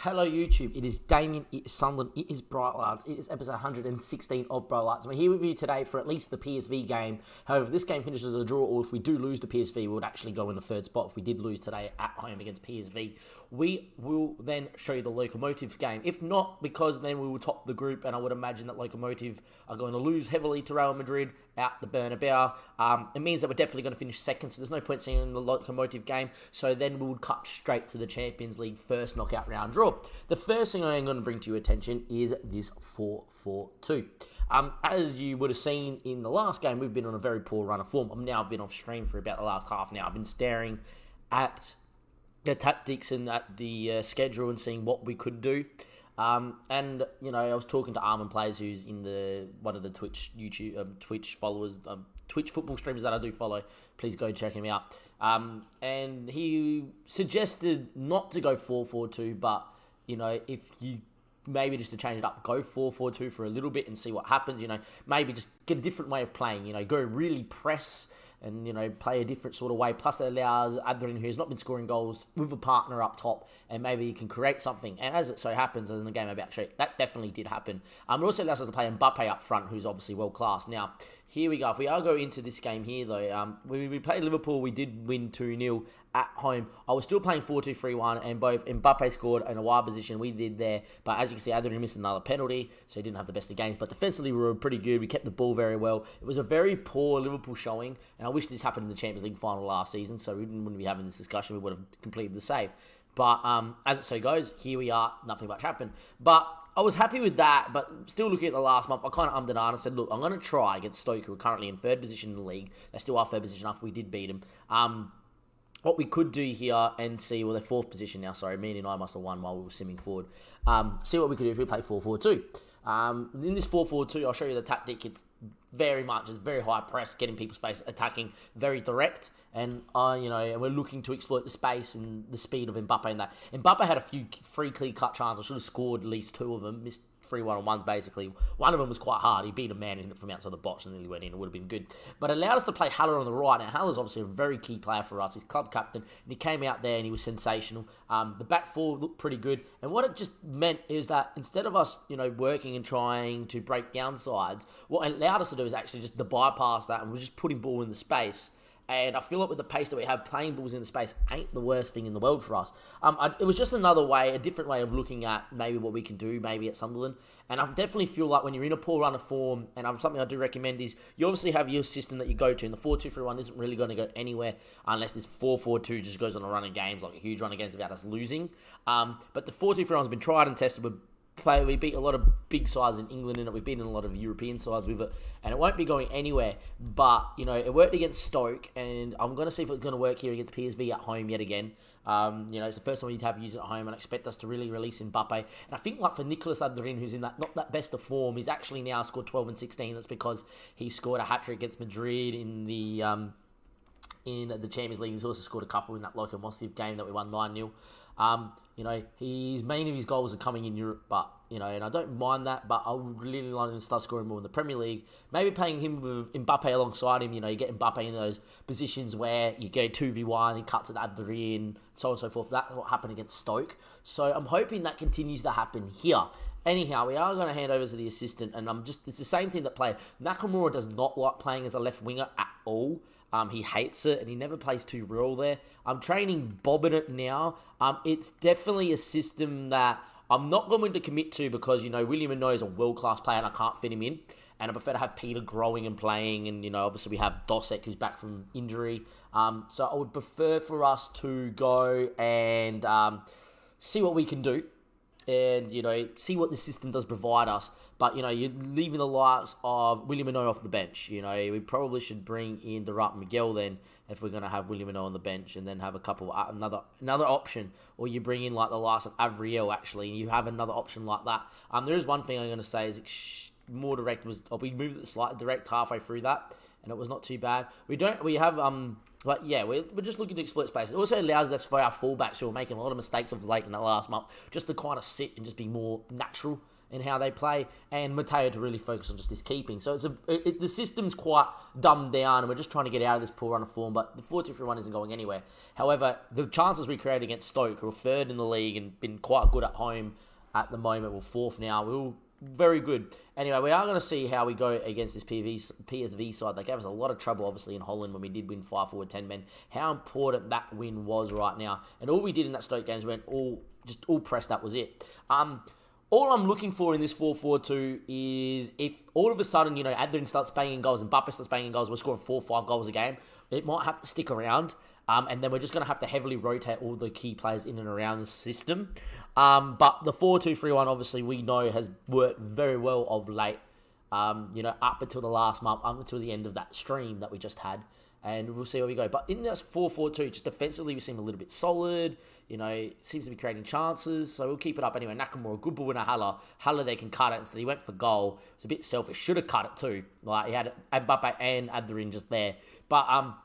Hello YouTube, it is Damien, it is Sunderland, it is Bright Lights, it is episode 116 of Bright Lights. We're here with you today for at least the PSV game. However, if this game finishes a draw, or if we do lose to PSV, we would actually go in the third spot if we did lose today at home against PSV. We will then show you the Lokomotiv game. If not, because then we will top the group, and I would imagine that Lokomotiv are going to lose heavily to Real Madrid at the Bernabeu. It means that we're definitely going to finish second, so there's no point seeing the Lokomotiv game. So then we would cut straight to the Champions League first knockout round draw. The first thing I am going to bring to your attention is this 4-4-2. As you would have seen in the last game, we've been on a very poor run of form. I've been off stream for about the last half now. I've been staring at the tactics and at the schedule and seeing what we could do. And you know, I was talking to Armin Plays, who's in one of the Twitch followers, Twitch football streamers that I do follow. Please go check him out. And he suggested not to go 4-4-2, but you know, if you maybe just to change it up, go 4-4-2 for a little bit and see what happens. You know, maybe just get a different way of playing. You know, go really press and, you know, play a different sort of way. Plus, it allows Adrian, who's not been scoring goals, with a partner up top, and maybe you can create something. And as it so happens, as in the game about to show, that definitely did happen. It also allows us to play Mbappe up front, who's obviously world-class. Now, here we go. If we are going into this game here, though, we played Liverpool. We did win 2-0 at home. I was still playing 4-2-3-1, and both Mbappe scored in a wide position. We did there. But as you can see, Adrian missed another penalty, so he didn't have the best of games. But defensively, we were pretty good. We kept the ball very well. It was a very poor Liverpool showing, and I wish this happened in the Champions League final last season, so we wouldn't be having this discussion. We would have completed the save. But as it so goes, here we are. Nothing much happened. But I was happy with that, but still looking at the last month, I kind of ummed and ahed and said, look, I'm going to try against Stoke, who are currently in third position in the league. They still are third position after we did beat them. What we could do here and see, well, they're fourth position now, sorry. Me and I must have won while we were simming forward. See what we could do if we play 4-4-2. In this 4-4-2, I'll show you the tactic. It's very high press, getting people's face, attacking, very direct, and and we're looking to exploit the space and the speed of Mbappe and that. Mbappe had a few free clear-cut chances. I should have scored at least two of them. Missed 3 1-on-1s basically. One of them was quite hard. He beat a man in it from outside the box and nearly went in. It would have been good. But it allowed us to play Haller on the right. Now, Haller's obviously a very key player for us. He's club captain, and he came out there and he was sensational. The back four looked pretty good. And what it just meant is that instead of us, working and trying to break down sides, what it allowed us to do is actually just to bypass that, and we're just putting ball in the space. And I feel like with the pace that we have, playing balls in the space ain't the worst thing in the world for us. It was just another way, a different way of looking at maybe what we can do, maybe at Sunderland. And I definitely feel like when you're in a poor run of form, and something I do recommend is, you obviously have your system that you go to, and the 4-2-3-1 isn't really going to go anywhere unless this 4-4-2 just goes on a run of games, like a huge run of games about us losing. But the 4-2-3-1 has been tried and tested with we beat a lot of big sides in England in it. We've beaten a lot of European sides with it, and it won't be going anywhere. But it worked against Stoke, and I'm going to see if it's going to work here against PSV at home yet again. It's the first time we'd have used it at home, and I expect us to really release Mbappe. And I think, like, for Nicolas Adrian, who's in not that best of form, he's actually now scored 12 and 16. That's because he scored a hat-trick against Madrid in the Champions League. He's also scored a couple in that Lokomotiv game that we won 9-0. His main of his goals are coming in Europe, but, and I don't mind that, but I would really like him to start scoring more in the Premier League. Maybe playing him with Mbappe alongside him, you get Mbappe in those positions where you go 2v1, he cuts it at the rear, and so on and so forth. That's what happened against Stoke. So I'm hoping that continues to happen here. Anyhow, we are going to hand over to the assistant, and it's the same thing that played. Nakamura does not like playing as a left winger at all. He hates it, and he never plays too real there. I'm training Bob in it now. It's definitely a system that I'm not going to commit to because, William Mino is a world-class player and I can't fit him in. And I prefer to have Peter growing and playing, and, obviously we have Dosek, who's back from injury. So I would prefer for us to go and see what we can do. And, see what the system does provide us. But, you're leaving the likes of William Mino off the bench. We probably should bring in Durant Miguel then if we're going to have William Mino on the bench, and then have a couple, another option. Or you bring in, like, the likes of Avriel, actually, and you have another option like that. There is one thing I'm going to say is more direct we moved it slightly direct halfway through that, and it was not too bad. We're just looking to exploit space. It also allows us for our fullbacks who are making a lot of mistakes of late in the last month just to kind of sit and just be more natural in how they play, and Mateo to really focus on just his keeping. So the system's quite dumbed down, and we're just trying to get out of this poor run of form, but the 4-2-3-1 isn't going anywhere. However, the chances we created against Stoke, who are third in the league and been quite good at home at the moment, we're fourth now, we're very good. Anyway, we are going to see how we go against this PSV side. They gave us a lot of trouble, obviously, in Holland when we did win 5 forward 10 men. How important that win was right now. And all we did in that Stoke game is went all press, that was it. All I'm looking for in this 4-4-2 is if all of a sudden, Adrian starts banging goals and Mbappe starts banging goals, we're scoring 4 or 5 goals a game, it might have to stick around. And then we're just going to have to heavily rotate all the key players in and around the system. But the 4-2-3-1, obviously, we know has worked very well of late, up until the last month, up until the end of that stream that we just had. And we'll see where we go. But in this 4-4-2, just defensively, we seem a little bit solid. It seems to be creating chances. So we'll keep it up anyway. Nakamura, good ball winner, Haller, they can cut it. Instead, he went for goal. It's a bit selfish. Should have cut it too. Like, he had Mbappe and Adrian just there. But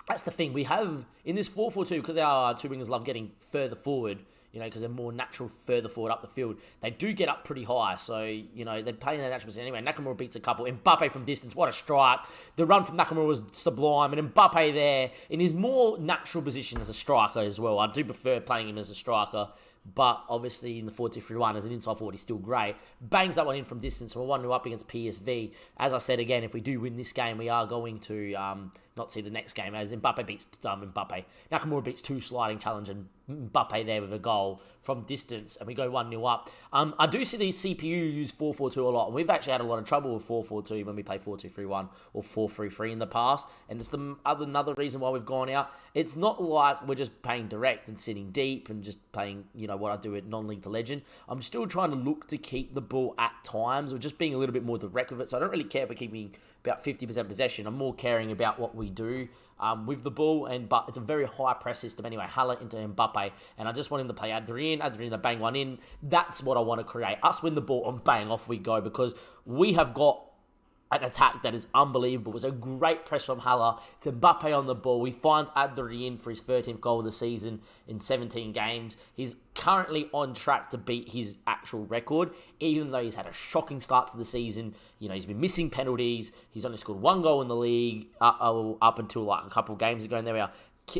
that's the thing. We have, in this 4-4-2, because our two wingers love getting further forward, because they're more natural further forward up the field, they do get up pretty high. So, they're playing their natural position. Anyway, Nakamura beats a couple. Mbappe from distance, what a strike. The run from Nakamura was sublime. And Mbappe there in his more natural position as a striker as well. I do prefer playing him as a striker. But obviously in the 4-2-3-1 as an inside forward, he's still great. Bangs that one in from distance. We're 1-0 up against PSV. As I said again, if we do win this game, we are going to not see the next game as Mbappe beats Nakamura beats 2 sliding challenge and Mbappe there with a goal from distance, and we go 1-0 up. I do see these CPU use 4-4-2 a lot, and we've actually had a lot of trouble with 4-4-2 when we play 4-2-3-1 or 4-3-3 in the past, and it's another reason why we've gone out. It's not like we're just playing direct and sitting deep and just playing, what I do at non-league to legend. I'm still trying to look to keep the ball at times, or just being a little bit more direct with it, so I don't really care for keeping about 50% possession. I'm more caring about what we do with the ball, but it's a very high press system anyway. Haller into Mbappe, and I just want him to play Adrian to bang one in. That's what I want to create. Us win the ball and bang, off we go, because we have got an attack that is unbelievable. It was a great press from Haller. It's Mbappe on the ball. He finds Adrian for his 13th goal of the season in 17 games. He's currently on track to beat his actual record, even though he's had a shocking start to the season. He's been missing penalties. He's only scored 1 goal in the league up until like a couple of games ago, and there we are.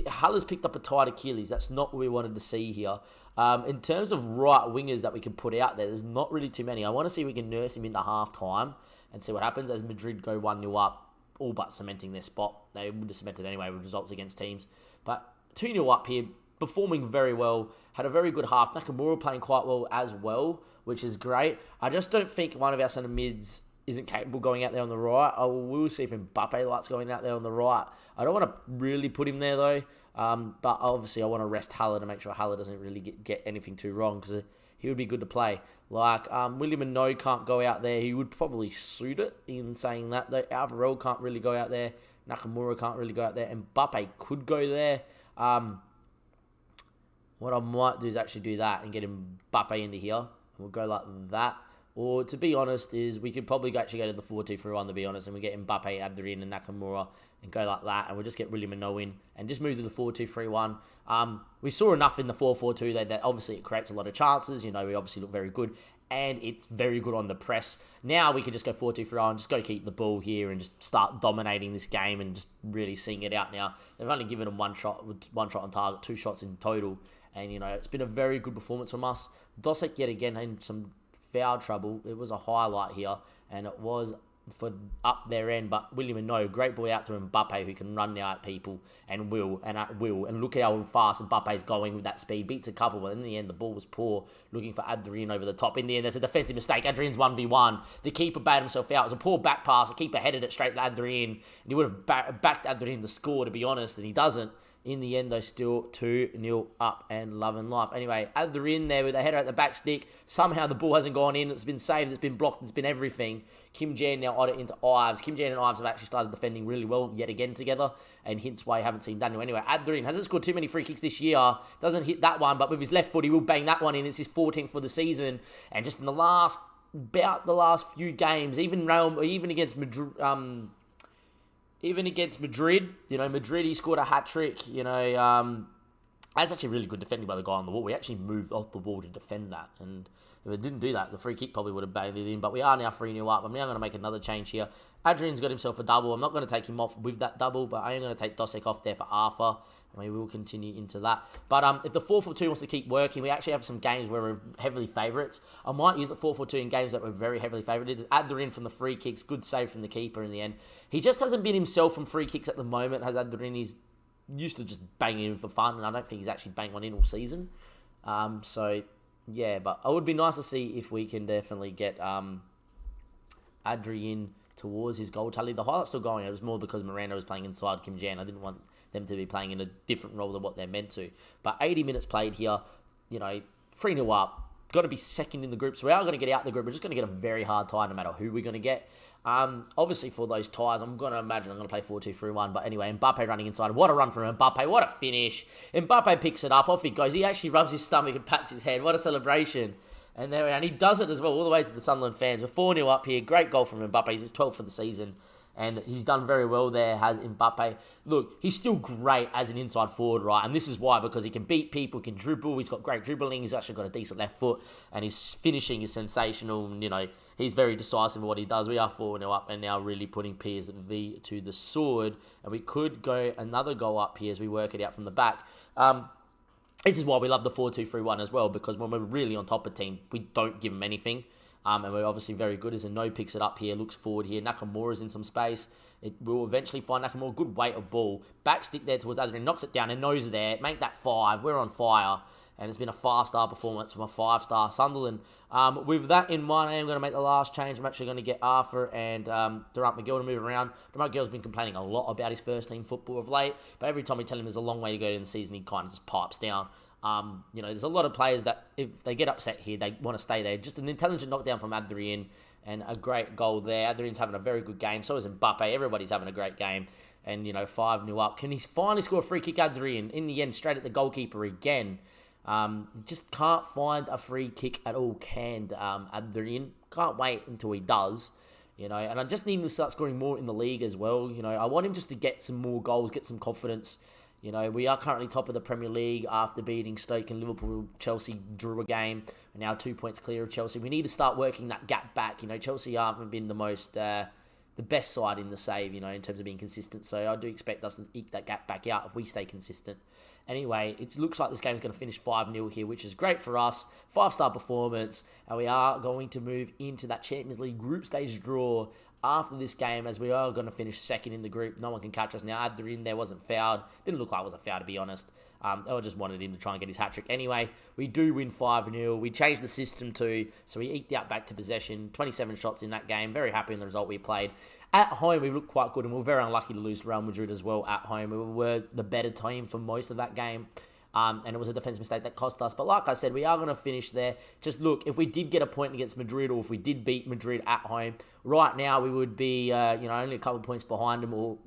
Haller's picked up a tight Achilles. That's not what we wanted to see here. In terms of right wingers that we can put out there, there's not really too many. I want to see if we can nurse him into half-time and see what happens as Madrid go 1-0 up, all but cementing their spot. They would have cemented anyway with results against teams. But 2-0 up here, performing very well, had a very good half. Nakamura playing quite well as well, which is great. I just don't think one of our centre mids isn't capable going out there on the right. I will see if Mbappe likes going out there on the right. I don't want to really put him there though, but obviously I want to rest Haller to make sure Haller doesn't really get anything too wrong, because he would be good to play. Like, William and No can't go out there. He would probably suit it in saying that. Though Alvarez can't really go out there. Nakamura can't really go out there. And Mbappe could go there. What I might do is actually do that and get Mbappe into here. We'll go like that. Or, to be honest, is we could probably actually go to the 4-2-3-1, to be honest, and we get Mbappe, Adrian, and Nakamura, and go like that, and we'll just get William and No in, and just move to the 4-2-3-1. We saw enough in the 4-4-2 that obviously it creates a lot of chances. We obviously look very good, and it's very good on the press. Now we can just go 4-2-3-1, just go keep the ball here, and just start dominating this game, and just really seeing it out now. They've only given them one shot on target, 2 shots in total, and, it's been a very good performance from us. Dosek, yet again, in some foul trouble. It was a highlight here, and it was for up their end, but William and No, great ball out to Mbappe, who can run now at people and and look at how fast Mbappe's going with that speed, beats a couple, but in the end the ball was poor, looking for Adrian over the top. In the end there's a defensive mistake. Adrian's 1v1, the keeper bailed himself out. It was a poor back pass, the keeper headed it straight to Adrian, and he would have backed Adrian to score, to be honest, and he doesn't. In the end, though, still 2-0 up and loving life. Anyway, Adrian there with a header at the back stick. Somehow the ball hasn't gone in. It's been saved. It's been blocked. It's been everything. Kim Jan now on it into Ives. Kim Jan and Ives have actually started defending really well yet again together, and hence why you haven't seen Daniel. Anyway, Adrian hasn't scored too many free kicks this year. Doesn't hit that one, but with his left foot, he will bang that one in. It's his 14th for the season. And just in the last few games, even against Madrid, Madrid, he scored a hat-trick, That's actually really good defending by the guy on the wall. We actually moved off the wall to defend that. And if it didn't do that, the free kick probably would have banged it in. But we are now 3-0 up. I'm now going to make another change here. Adrian's got himself a double. I'm not going to take him off with that double, but I am going to take Dosek off there for Arthur. And we will continue into that. But if the 4-4-2 wants to keep working, we actually have some games where we're heavily favourites. I might use the 4-4-2 in games that we're very heavily favoured. Adrian from the free kicks. Good save from the keeper in the end. He just hasn't been himself from free kicks at the moment. Has Adrian? He's used to just banging in for fun, and I don't think he's actually banged one in all season. So, yeah, but it would be nice to see if we can definitely get Adrian towards his goal tally. The highlight's still going. It was more because Miranda was playing inside Kim Jan. I didn't want them to be playing in a different role than what they're meant to. But 80 minutes played here, 3-0 up. Got to be second in the group, so we are going to get out the group. We're just going to get a very hard tie no matter who we're going to get. Obviously, for those ties, I'm going to imagine I'm going to play 4-2-3-1. But anyway, Mbappe running inside. What a run from Mbappe. What a finish. Mbappe picks it up. Off he goes. He actually rubs his stomach and pats his head. What a celebration. And he does it as well, all the way to the Sunderland fans. We're 4-0 up here. Great goal from Mbappe. He's 12th for the season. And he's done very well there, has Mbappe. Look, he's still great as an inside forward, right? And this is why, because he can beat people, can dribble. He's got great dribbling. He's actually got a decent left foot. And his finishing is sensational. And, he's very decisive in what he does. We are 4-0 up and now really putting PSV to the sword. And we could go another goal up here as we work it out from the back. This is why we love the 4-2-3-1 as well, because when we're really on top of the team, we don't give them anything. And we're obviously very good as No picks it up here, looks forward here. Nakamura's in some space. It will eventually find Nakamura. Good weight of ball. Backstick there towards Adrian. Knocks it down and knows there. Make that 5. We're on fire. And it's been a 5-star performance from a 5-star Sunderland. With that in mind, I am going to make the last change. I'm actually going to get Arthur and Durant McGill to move around. Durant McGill's been complaining a lot about his first team football of late. But every time we tell him there's a long way to go in the season, he kind of just pipes down. There's a lot of players that if they get upset here, they want to stay there. Just an intelligent knockdown from Adrian and a great goal there. Adrian's having a very good game. So is Mbappe. Everybody's having a great game. And, 5-0 up. Can he finally score a free kick, Adrian? In the end, straight at the goalkeeper again. Just can't find a free kick at all, Adrian. Can't wait until he does. And I just need him to start scoring more in the league as well. I want him just to get some more goals, get some confidence. We are currently top of the Premier League after beating Stoke and Liverpool. Chelsea drew a game. We're now 2 points clear of Chelsea. We need to start working that gap back. Chelsea haven't been the best side in the save, in terms of being consistent. So I do expect us to eke that gap back out if we stay consistent. Anyway, it looks like this game is going to finish 5-0 here, which is great for us. 5-star performance. And we are going to move into that Champions League group stage draw after this game, as we are going to finish second in the group. No one can catch us now. Adrian there wasn't fouled. Didn't look like it was a foul, to be honest. I just wanted him to try and get his hat-trick. Anyway, we do win 5-0. We changed the system too, so we eked out back to possession. 27 shots in that game. Very happy in the result we played. At home, we looked quite good, and we were very unlucky to lose to Real Madrid as well at home. We were the better team for most of that game. And it was a defense mistake that cost us. But like I said, we are going to finish there. Just look, if we did get a point against Madrid, or if we did beat Madrid at home, right now we would be, only a couple of points behind them. Or,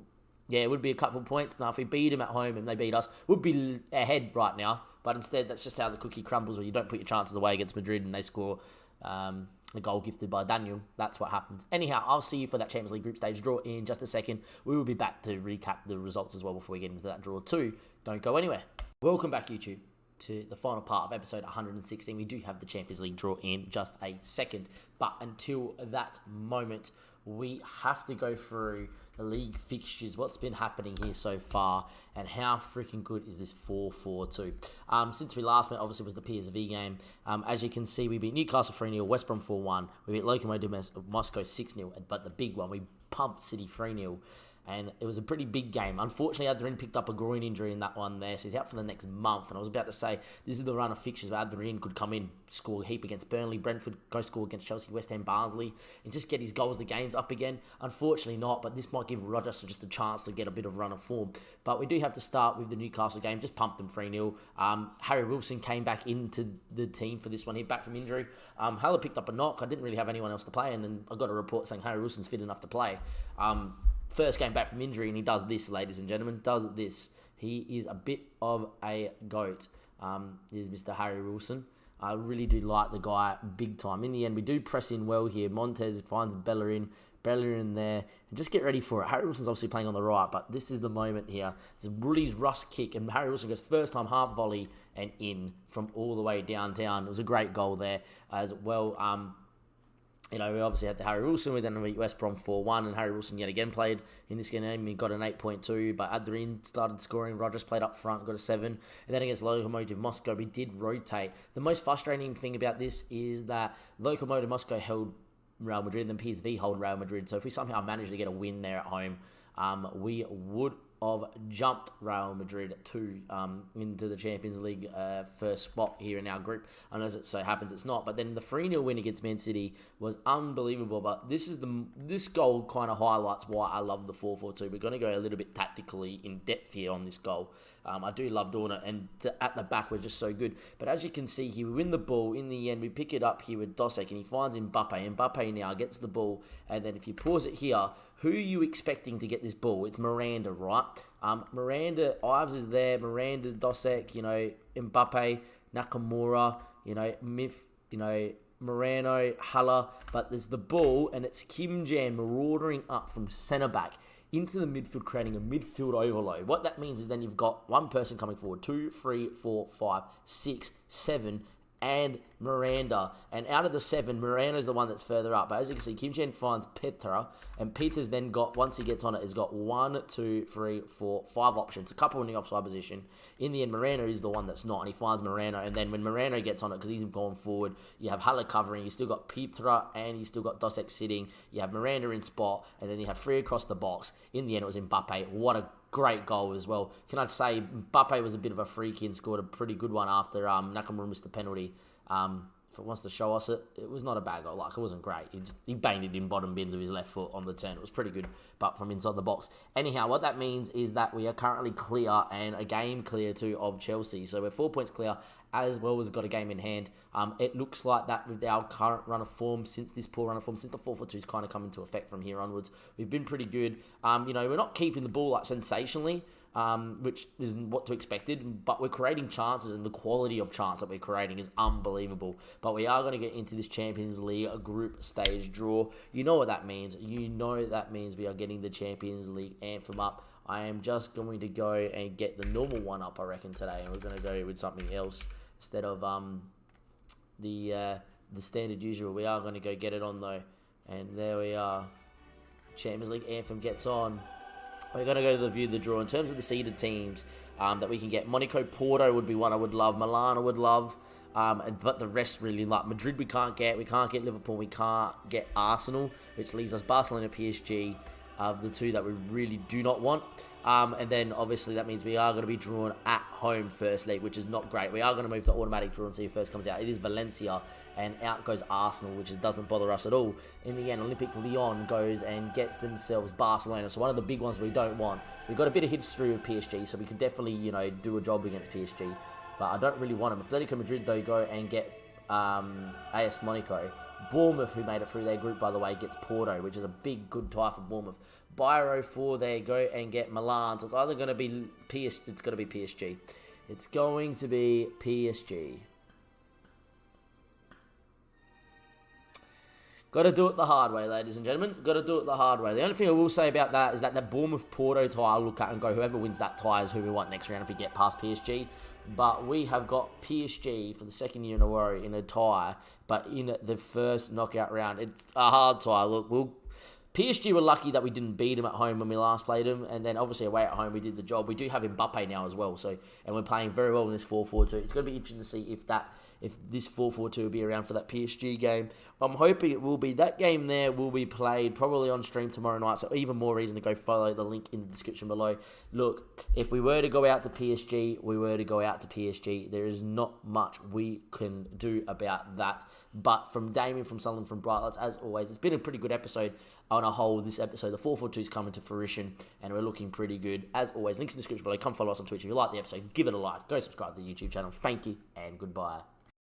it would be a couple of points. Now, if we beat them at home and they beat us, we'd be ahead right now. But instead, that's just how the cookie crumbles, where you don't put your chances away against Madrid and they score a goal gifted by Daniel. That's what happens. Anyhow, I'll see you for that Champions League group stage draw in just a second. We will be back to recap the results as well before we get into that draw too. Don't go anywhere. Welcome back, YouTube, to the final part of episode 116. We do have the Champions League draw in just a second. But until that moment, we have to go through the league fixtures, what's been happening here so far, and how freaking good is this 4-4-2. Since we last met, obviously, was the PSV game. As you can see, we beat Newcastle 3-0, West Brom 4-1. We beat Lokomotiv Moscow 6-0, but the big one, we pumped City 3-0. And it was a pretty big game. Unfortunately, Adrian picked up a groin injury in that one there, so he's out for the next month. And I was about to say, this is the run of fixtures where Adrian could come in, score a heap against Burnley, Brentford, go score against Chelsea, West Ham, Barnsley, and just get his goals, the games up again. Unfortunately not, but this might give Rodgers just a chance to get a bit of run of form. But we do have to start with the Newcastle game, just pumped them 3-0. Harry Wilson came back into the team for this one. He's back from injury. Haller picked up a knock. I didn't really have anyone else to play, and then I got a report saying Harry Wilson's fit enough to play. First game back from injury, and he does this, ladies and gentlemen. Does this. He is a bit of a goat. Is Mr. Harry Wilson. I really do like the guy big time. In the end, we do press in well here. Montez finds Bellerin. Bellerin there, and just get ready for it. Harry Wilson's obviously playing on the right, but this is the moment here. It's Woody's Russ kick, and Harry Wilson goes first time half volley and in from all the way downtown. It was a great goal there as well. We obviously had the Harry Wilson. We then beat West Brom 4-1, and Harry Wilson yet again played in this game. He got an 8.2, but Adrian started scoring. Rogers played up front, got a 7. And then against Lokomotiv Moscow, we did rotate. The most frustrating thing about this is that Lokomotiv Moscow held Real Madrid, and then PSV hold Real Madrid. So if we somehow manage to get a win there at home, we would have jumped Real Madrid into the Champions League first spot here in our group. And as it so happens, it's not. But then the 3-0 win against Man City was unbelievable. But this goal kind of highlights why I love the 4-4-2. We're going to go a little bit tactically in depth here on this goal. I do love doing it, and at the back we're just so good. But as you can see here, we win the ball. In the end, we pick it up here with Dosek, and he finds Mbappe. Mbappe now gets the ball, and then if you pause it here, who are you expecting to get this ball? It's Miranda, right? Miranda, Ives is there. Miranda, Dosek, Mbappe, Nakamura, Mif, Moreno, Haller. But there's the ball, and it's Kim Jan marauding up from centre back into the midfield, creating a midfield overload. What that means is then you've got one person coming forward, 2, 3, 4, 5, 6, 7, and Miranda. And out of the 7, Miranda's the one that's further up. But as you can see, Kim Chen finds Petra, and Petra's then got, once he gets on it, has got 1, 2, 3, 4, 5 options. A couple in the offside position. In the end, Miranda is the one that's not, and he finds Miranda. And then when Miranda gets on it, because he's gone forward, you have Haller covering, you still got Petra, and you still got Dosek sitting. You have Miranda in spot, and then you have 3 across the box. In the end, it was Mbappe. What a great goal as well. Can I say, Mbappe was a bit of a freak and scored a pretty good one after Nakamura missed the penalty. If it wants to show us it, it was not a bad goal. It wasn't great. He banged it in bottom bins of his left foot on the turn. It was pretty good, but from inside the box. Anyhow, what that means is that we are currently clear and a game clear too of Chelsea. So we're 4 points clear, as well as got a game in hand. It looks like that with our current run of form, since this poor run of form, since the 4-4-2's kind of come into effect from here onwards, we've been pretty good. We're not keeping the ball sensationally, which is what to expected, but we're creating chances, and the quality of chance that we're creating is unbelievable. But we are going to get into this Champions League group stage draw. You know what that means. That means we are getting the Champions League anthem up. I am just going to go and get the normal one up, I reckon, today, and we're going to go with something else instead of the standard usual. We are going to go get it on though, and there we are. Champions League anthem gets on. We're going to go to the view of the draw. In terms of the seeded teams that we can get, Monaco, Porto would be one I would love. Milan I would love. But the rest really, like Madrid we can't get. We can't get Liverpool. We can't get Arsenal, which leaves us Barcelona, PSG, the two that we really do not want. And then obviously that means we are going to be drawn at home first leg, which is not great. We are going to move to automatic draw and see who first comes out. It is Valencia, and out goes Arsenal, which doesn't bother us at all. In the end, Olympique Lyon goes and gets themselves Barcelona. So one of the big ones we don't want. We've got a bit of history with PSG, so we can definitely, do a job against PSG. But I don't really want them. Atletico Madrid, though, go and get AS Monaco. Bournemouth, who made it through their group, by the way, gets Porto, which is a big, good tie for Bournemouth. Bayern 4, they go and get Milan. So it's either going to be PSG. It's going to be PSG. It's going to be PSG. Got to do it the hard way, ladies and gentlemen. Got to do it the hard way. The only thing I will say about that is that the Bournemouth-Porto tie, I'll look at and go, whoever wins that tie is who we want next round if we get past PSG. But we have got PSG for the second year in a row in a tie, but in the first knockout round. It's a hard tie. Look, PSG were lucky that we didn't beat them at home when we last played them, and then obviously away at home we did the job. We do have Mbappe now as well, and we're playing very well in this 4-4-2. It's going to be interesting to see if this 4-4-2 will be around for that PSG game. I'm hoping it will be. That game there will be played probably on stream tomorrow night, so even more reason to go follow the link in the description below. Look, if we were to go out to PSG, we were to go out to PSG. There is not much we can do about that. But from Damien, from Sunderland, from Bright, as always, it's been a pretty good episode on a whole. This episode, the 4-4-2 is coming to fruition, and we're looking pretty good. As always, links in the description below. Come follow us on Twitch. If you like the episode, give it a like. Go subscribe to the YouTube channel. Thank you, and goodbye.